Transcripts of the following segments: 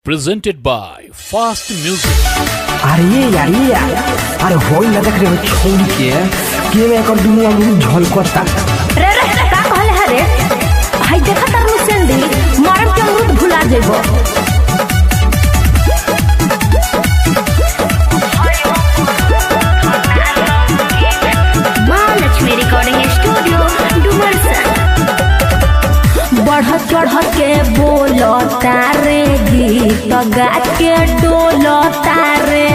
presented by Fast Music। अरे होई ना देख रे छोड़ के में कर दुनिया में झलकता रे का कहले हरे भाई देखा तारू सेंडी मारम के अमृत भुला जेबो। Mahalakshmi recording studio Dumarsan. बढ़ चढ़ के बोलो तारे गीत गा के डोलो तारे।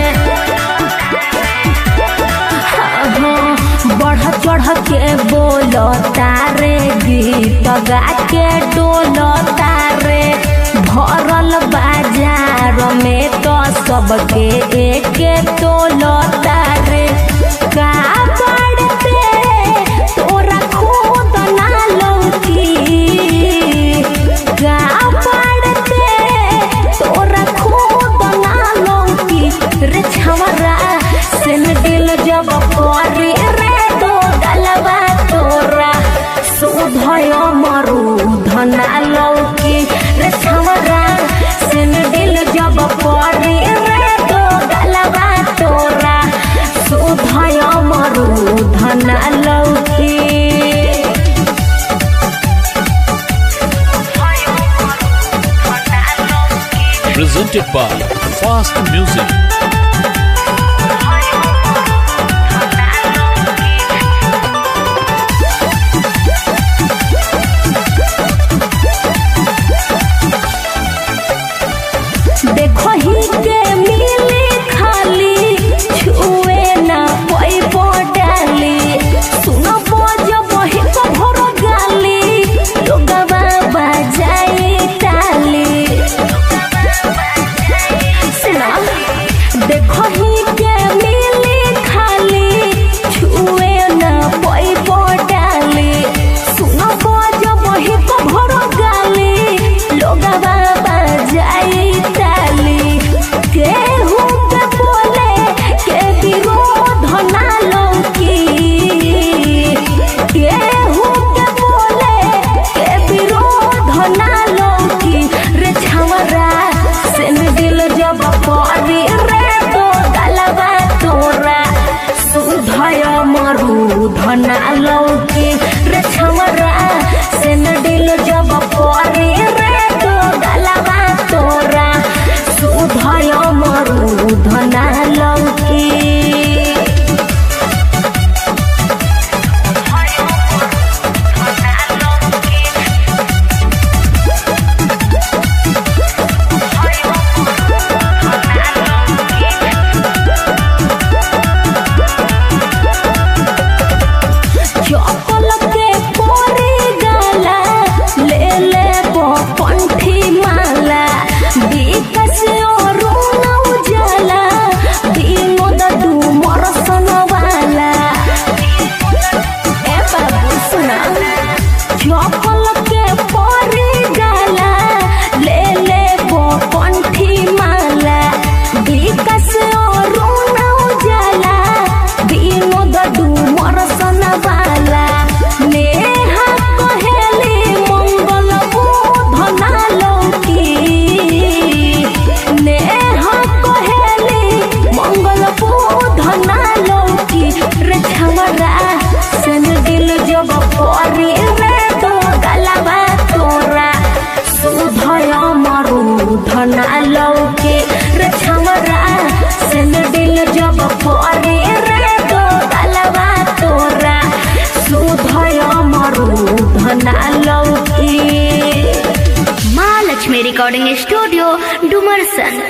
बढ़ चढ़ के बोलो तारे गीत गा के डोलो तारे। भरल बाजार में तो सबके एक तोलो तारे। का पड़ते तोरा खुद ना लौकी। का पड़ते तोरा खुद ना लौकी। रे छवरा सेन दिल जब करी रे तो गलबा तोरा सुधय मरुध ना लौकी। रे छवरा सेन दिल जब करी रे तो गलबा तोरा सुधय मरुध ना लौकी। Presented by Fast Music। देखो ही के मिली खाली छुए ना कोई डाली। सुनो बोझ बही को भरो गाली लोगवा बजाई ताली। सुनो देखो ही के मिली खाली छुए ना कोई डाली। सुनो बोझ बही को भरो गाली लोगवा बजाई ताली। केहू के बोले के विरोध ना लौकी। केहू के बोले के विरोध ना लौकी। रे छवरा सेन दिल जब करी रे तो गलबा तोरा सुधय मरुध ना लौकी। रे छवरा सेन दिल जब करी रे तो गलबा तोरा सुधय मरुध ना लौकी। चपल के कोरी गाला ले ले बो पंठी माला। विकस और उजाला विनोद डूमर सनवाला। ए बाबू सुना चपल के कोरी गाला ले ले बो पंठी माला। विकस और उजाला विनोद डूमर सनवाला। नेहा कहेली मंगल बुध ना लौकी। नेहा कहेली मंगल बुध ना लौकी। रे छवरा सेन दिल जब करी रे तो गलबा तोरा सुधय मरुध ना लौकी। रे छवरा सेन दिल जब करी रे तो गलबा तोरा सुधय मरुध ना लौकी। Mahalakshmi recording studio Dumarsan.